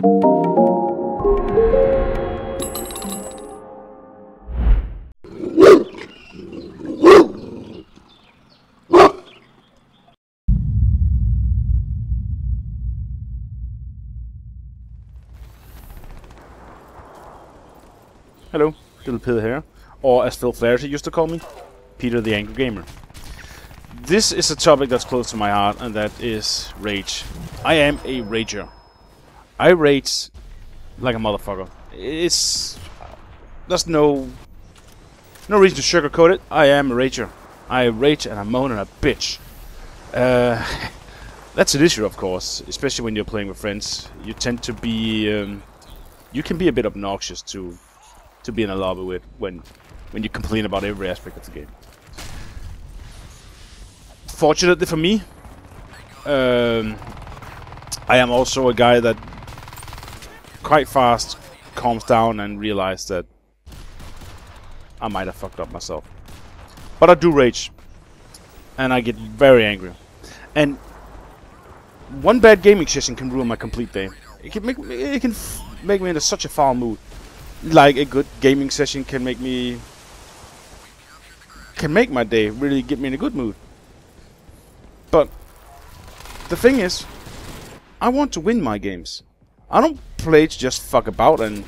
Hello, Delpede here, or as Phil Flaherty used to call me, Pede the Angry Gamer. This is a topic that's close to my heart, and that is rage. I am a rager. I rage like a motherfucker. There's no reason to sugarcoat it. I am a rager. I rage and I moan and I bitch. That's an issue, of course, especially when you're playing with friends. You tend to be, you can be a bit obnoxious to be in a lobby with when you complain about every aspect of the game. Fortunately for me, I am also a guy that quite fast calms down and realizes that I might have fucked up myself. But I do rage, and I get very angry. And one bad gaming session can ruin my complete day. It can make me in such a foul mood. Like a good gaming session can make my day, really get me in a good mood. But the thing is, I want to win my games. I don't play to just fuck about and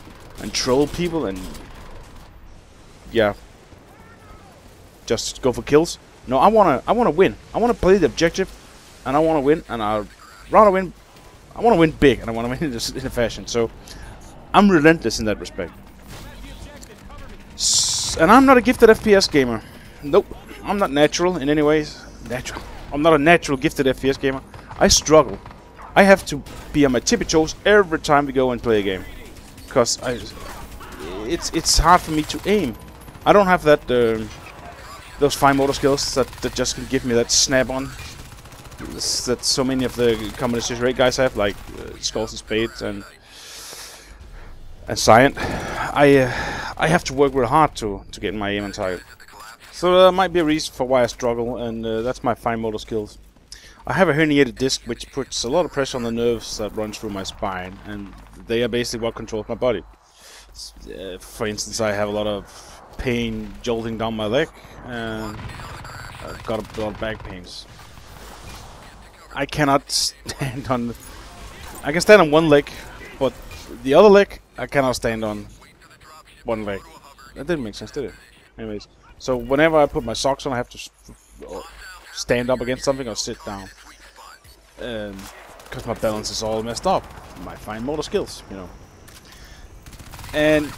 troll people and just go for kills. No, I wanna win. I wanna play the objective, and I wanna win, and I want to win big, and I want to win in a fashion. So I'm relentless in that respect. And I'm not a gifted FPS gamer. Nope. I'm not natural in any ways. I'm not a natural gifted FPS gamer. I struggle. I have to be on my tippy toes every time we go and play a game. Because it's hard for me to aim. I don't have that those fine motor skills that just can give me that snap on. That so many of the Common Rate guys have, like Skulls and Spades and Cyan. I have to work real hard to get my aim on target. So that might be a reason for why I struggle, and that's my fine motor skills. I have a herniated disc which puts a lot of pressure on the nerves that run through my spine, and they are basically what controls my body. For instance, I have a lot of pain jolting down my leg, and I've got a lot of back pains. I cannot stand on... I can stand on one leg, but the other leg, I cannot stand on one leg. That didn't make sense, did it? Anyways, so whenever I put my socks on, I have to stand up against something or sit down. Because my balance is all messed up. My fine motor skills, you know. And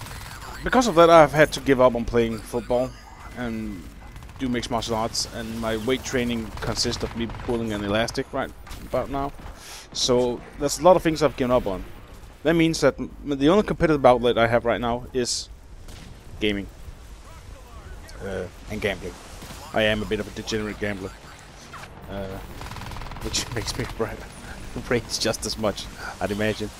because of that, I've had to give up on playing football and do mixed martial arts, and my weight training consists of me pulling an elastic right about now. So there's a lot of things I've given up on. That means that the only competitive outlet I have right now is gaming and gambling. I am a bit of a degenerate gambler, which makes me rage just as much, I'd imagine.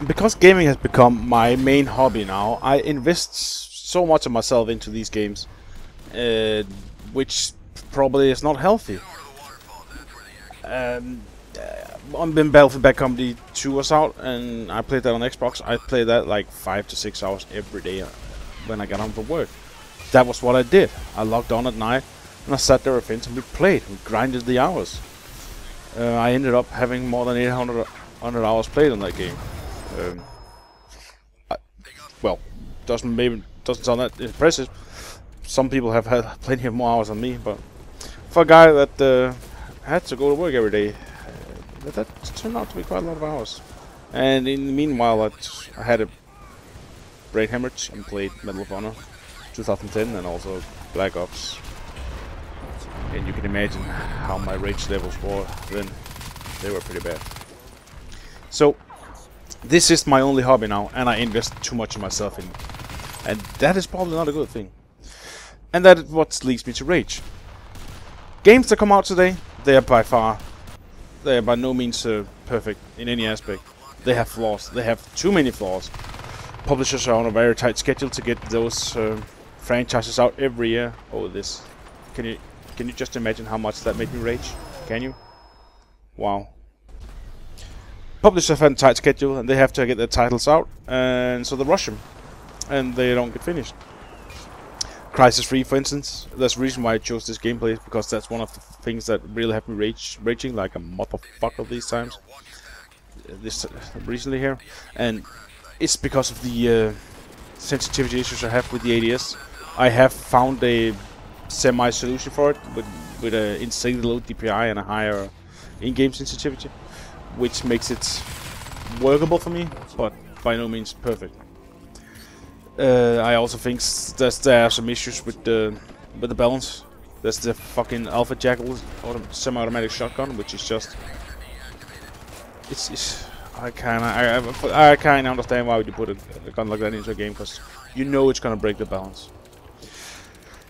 Because gaming has become my main hobby now, I invest so much of myself into these games, which probably is not healthy. When Battlefield Bad Company 2 was out, and I played that on Xbox, I played that like 5 to 6 hours every day when I got home from work. That was what I did. I logged on at night, and I sat there with friends, and we played. We grinded the hours. I ended up having more than 800 hours played on that game. Well, doesn't sound that impressive. Some people have had plenty of more hours than me, but for a guy that had to go to work every day, that turned out to be quite a lot of hours. And in the meanwhile, I had a brain hemorrhage and played Medal of Honor 2010 and also Black Ops. And you can imagine how my rage levels were then. They were pretty bad. So this is my only hobby now, and I invest too much of myself in it. And that is probably not a good thing. And that is what leads me to rage. Games that come out today, they are by no means perfect in any aspect. They have flaws. They have too many flaws. Publishers are on a very tight schedule to get those franchises out every year. Oh, this. Can you just imagine how much that made me rage? Can you? Wow. publishers have a tight schedule and they have to get their titles out, and so they rush them, and they don't get finished. Crysis 3, for instance, that's the reason why I chose this gameplay, because that's one of the things that really have me raging like a motherfucker these times. Recently here, and it's because of the sensitivity issues I have with the ADS. I have found a semi-solution for it with an insanely low DPI and a higher in-game sensitivity, which makes it workable for me, but by no means perfect. I also think there are some issues with the balance. There's the fucking Alpha Jackal semi-automatic shotgun, which is just I can't understand why would you put a gun like that into a game, because you know it's gonna break the balance.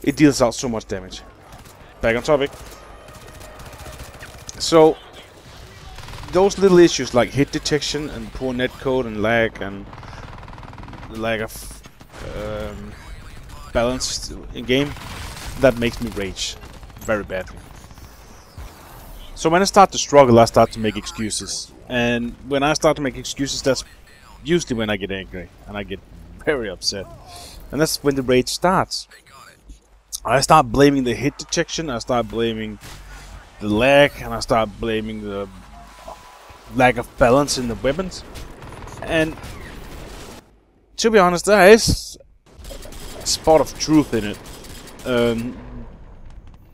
It deals out so much damage. Back on topic. So those little issues like hit detection and poor netcode and lag and the lack of balance in game, that makes me rage very badly. So when I start to struggle, I start to make excuses. And when I start to make excuses, that's usually when I get angry and I get very upset. And that's when the rage starts. I start blaming the hit detection, I start blaming the lag, and I start blaming the lack of balance in the weapons. And to be honest, there is a spot of truth in it.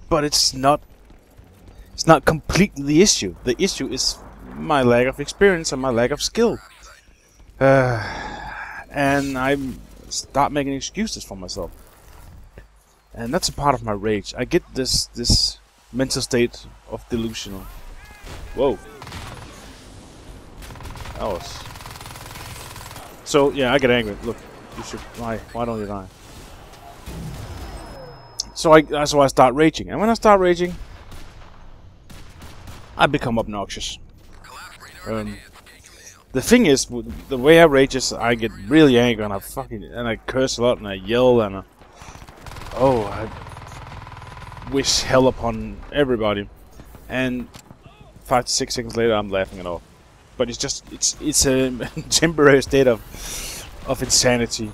But it's not completely the issue. The issue is my lack of experience and my lack of skill. And I start making excuses for myself. And that's a part of my rage. I get this mental state of delusional. Whoa. That was... So, yeah, I get angry. Look, you should... Why don't you die? So I start raging. And when I start raging, I become obnoxious. The thing is, the way I rage is I get really angry and I curse a lot and I yell and I wish hell upon everybody. And 5 to 6 seconds later, I'm laughing it off. But it's a temporary state of insanity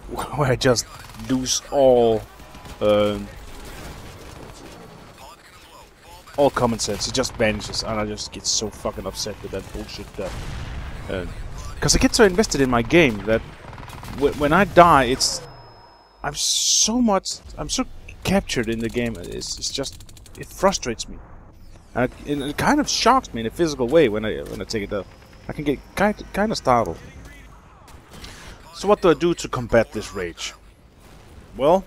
where I just lose all common sense. It just vanishes, and I just get so fucking upset with that bullshit. Because I get so invested in my game that when I die, I'm so captured in the game. It frustrates me, and it kind of shocks me in a physical way when I take it up. I can get kind of startled. So what do I do to combat this rage? Well,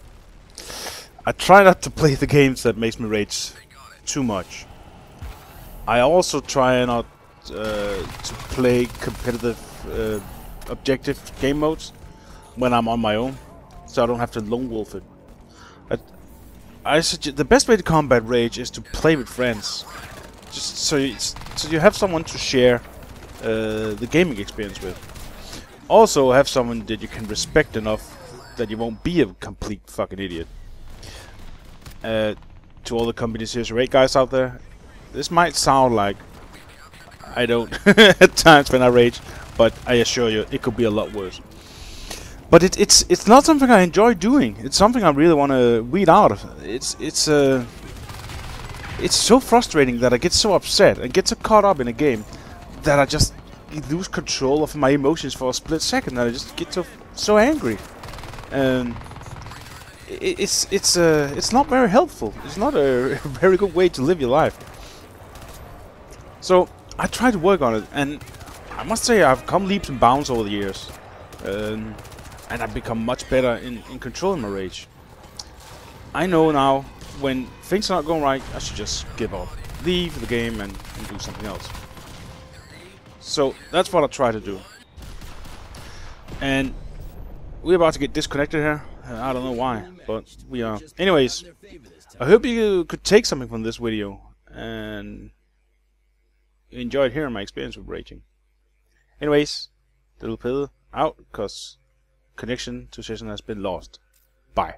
I try not to play the games that makes me rage too much. I also try not to play competitive objective game modes when I'm on my own, so I don't have to lone wolf it. I suggest the best way to combat rage is to play with friends, just so you have someone to share the gaming experience with. Also have someone that you can respect enough that you won't be a complete fucking idiot. To all the Company 008 guys out there, this might sound like I don't at times when I rage, but I assure you it could be a lot worse. But it's not something I enjoy doing. It's something I really want to weed out. It's so frustrating that I get so upset and get so caught up in a game that I just lose control of my emotions for a split second, and I just get so angry. It's not very helpful. It's not a very good way to live your life. So I try to work on it, and I must say I've come leaps and bounds over the years, and I've become much better in controlling my rage. I know now when things are not going right, I should just give up, leave the game, and do something else. So that's what I try to do. And we're about to get disconnected here. I don't know why, but we are. Anyways, I hope you could take something from this video and enjoyed hearing my experience with raging. Anyways, Delpede out, because connection to session has been lost. Bye.